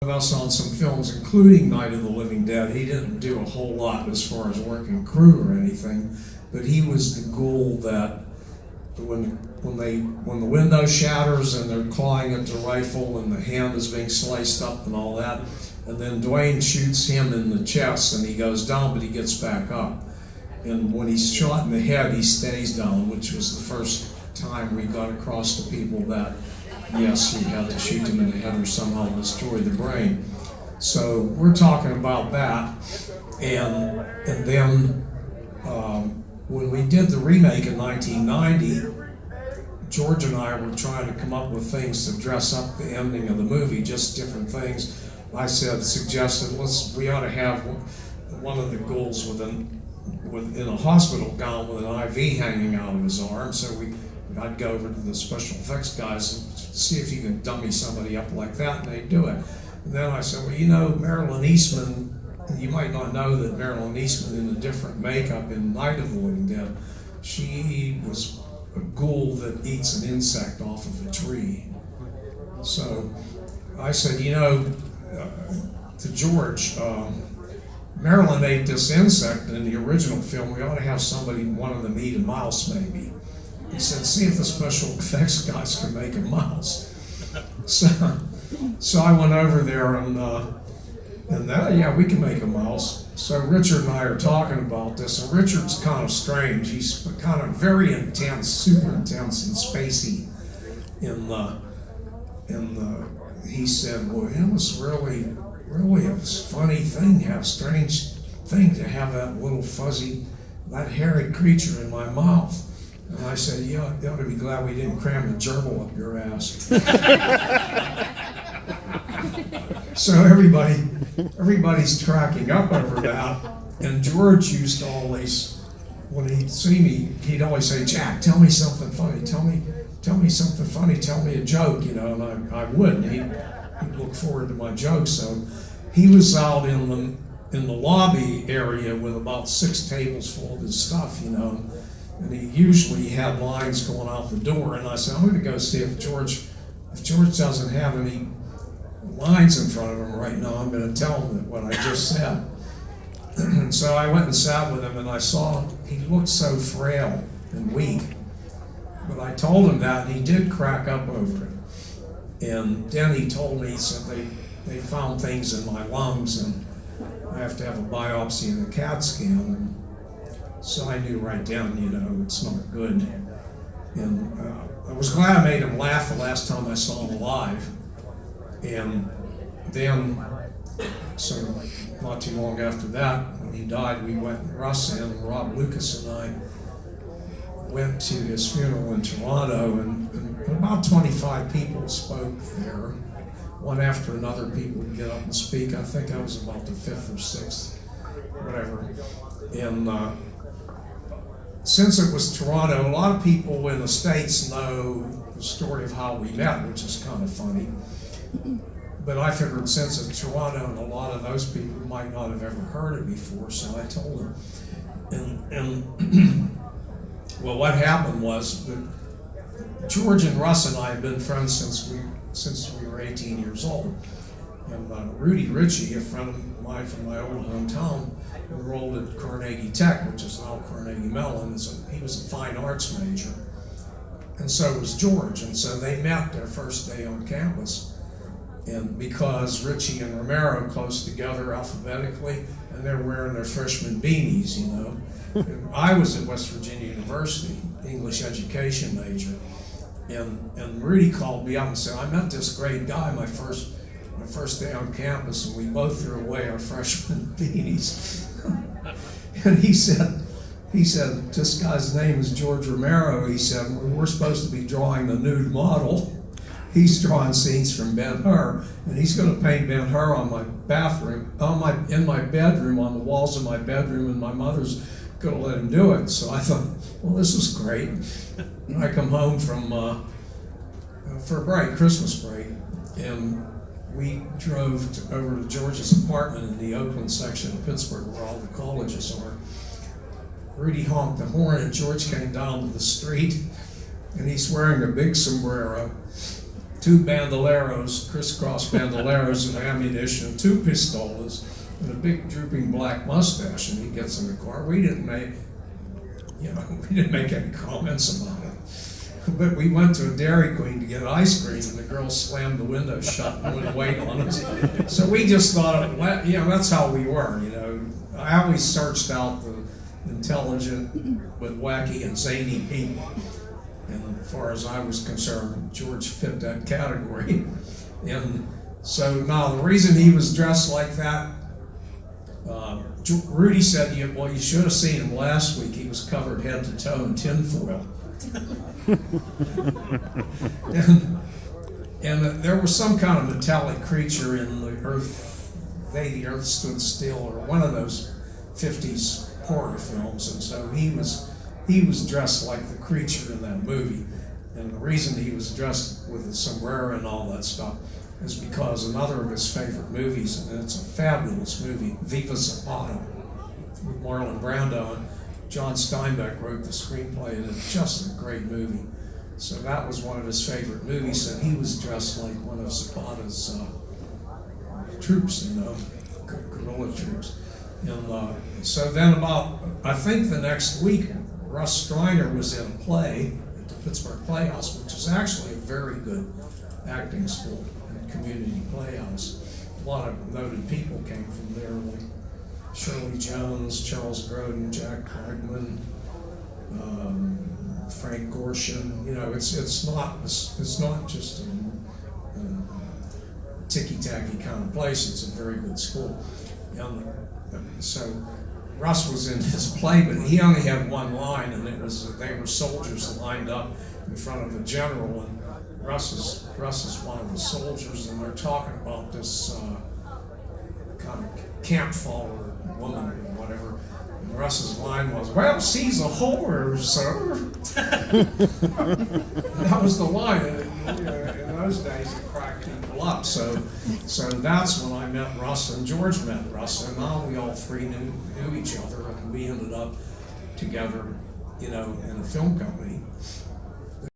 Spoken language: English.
of us on some films, including Night of the Living Dead. He didn't do a whole lot as far as working crew or anything, but he was the ghoul that when the window shatters and they're clawing at the rifle and the hand is being sliced up and all that, and then Dwayne shoots him in the chest and he goes down, but he gets back up. And when he's shot in the head, he stays down, which was the first time we got across to people that, yes, you had to shoot him in the head or somehow destroy the brain. So we're talking about that. And then when we did the remake in 1990, George and I were trying to come up with things to dress up the ending of the movie, just different things. I suggested, we ought to have one of the ghouls in a hospital gown with an IV hanging out of his arm. So I'd go over to the special effects guys and see if you can dummy somebody up like that, and they'd do it. And then I said, well, Marilyn Eastman, you might not know that Marilyn Eastman in a different makeup in Night of the Living Dead, she was a ghoul that eats an insect off of a tree. So I said, to George, Marilyn ate this insect in the original film. We ought to have one of them eat a mouse, maybe. He said, see if the special effects guys can make a mouse. So I went over there and yeah, we can make a mouse. So Richard and I are talking about this, and Richard's kind of strange. He's kind of very intense, super intense and spacey. He said, well, it was really a funny thing, strange thing to have that little fuzzy, that hairy creature in my mouth. And I said, you ought to be glad we didn't cram a gerbil up your ass. So everybody's cracking up over that. And George used to always, when he'd see me, he'd always say, Jack, tell me something funny. Tell me something funny. Tell me a joke, and I would. And he'd look forward to my jokes. So he was out in the lobby area with about 6 tables full of his stuff, and he usually had lines going out the door. And I said, I'm going to go see if George doesn't have any lines in front of him right now. I'm going to tell him what I just said. And so I went and sat with him, and I saw he looked so frail and weak. But I told him that, and he did crack up over it. And then he told me, he said, they found things in my lungs, and I have to have a biopsy and a CAT scan. And so I knew right then, it's not good. And I was glad I made him laugh the last time I saw him alive. And then, so not too long after that, when he died, we went, Russ and Rob Lucas and I went to his funeral in Toronto, and about 25 people spoke there. One after another, people would get up and speak. I think I was about the 5th or 6th, whatever. And since it was Toronto, a lot of people in the States know the story of how we met, which is kind of funny. But I figured since it's Toronto, and a lot of those people might not have ever heard it before, so I told them. And well, what happened was that George and Russ and I have been friends since we were 18 years old. And Rudy Ritchie, a friend of mine from my old hometown, enrolled at Carnegie Tech, which is now Carnegie Mellon. He was a fine arts major, and so was George. And so they met their first day on campus. And because Ritchie and Romero are close together alphabetically, and they're wearing their freshman beanies, And I was at West Virginia University, English education major. And Rudy called me up and said, I met this great guy my first day on campus, and we both threw away our freshman beanies. And he said, this guy's name is George Romero. He said, we're supposed to be drawing the nude model. He's drawing scenes from Ben-Hur, and he's going to paint Ben-Hur on my bathroom, in my bedroom, on the walls of my bedroom, and my mother's going to let him do it. So I thought, well, this is great. And I come home from for a break, Christmas break, and we drove over to George's apartment in the Oakland section of Pittsburgh, where all the colleges are. Rudy honked the horn, and George came down to the street, and he's wearing a big sombrero, 2 bandoleros, crisscross bandoleros of ammunition, 2 pistolas, and a big drooping black mustache. And he gets in the car. We didn't make any comments about it. But we went to a Dairy Queen to get ice cream, and the girl slammed the window shut and wouldn't wait on us. So we just thought, that's how we were, I always searched out the intelligent but wacky and zany people. And as far as I was concerned, George fit that category. And so now the reason he was dressed like that, Rudy said, you should have seen him last week. He was covered head to toe in tinfoil. and there was some kind of metallic creature in the earth. The Earth Stood Still, or one of those 50s horror films, and so he was dressed like the creature in that movie. And the reason he was dressed with the sombrero and all that stuff is because another of his favorite movies, and it's a fabulous movie, Viva Zapata, with Marlon Brando, and John Steinbeck wrote the screenplay, and it's just a great movie. So that was one of his favorite movies, and he was dressed like one of Zapata's troops, guerrilla troops. And so then I think the next week, Russ Streiner was in a play at the Pittsburgh Playhouse, which is actually a very good acting school and community playhouse. A lot of noted people came from there, like Shirley Jones, Charles Grodin, Jack Klugman, Frank Gorshin. It's not just a ticky-tacky kind of place. It's a very good school. And so Russ was in his play, but he only had one line, and it was they were soldiers lined up in front of a general, and Russ is one of the soldiers, and they're talking about this kind of camp follower woman or whatever. And Russ's line was, "Well, she's a whore, sir." That was the line. In those days, it cracked people up. So that's when I met Russ, and George met Russ, and now we all three knew each other, and we ended up together, in a film company.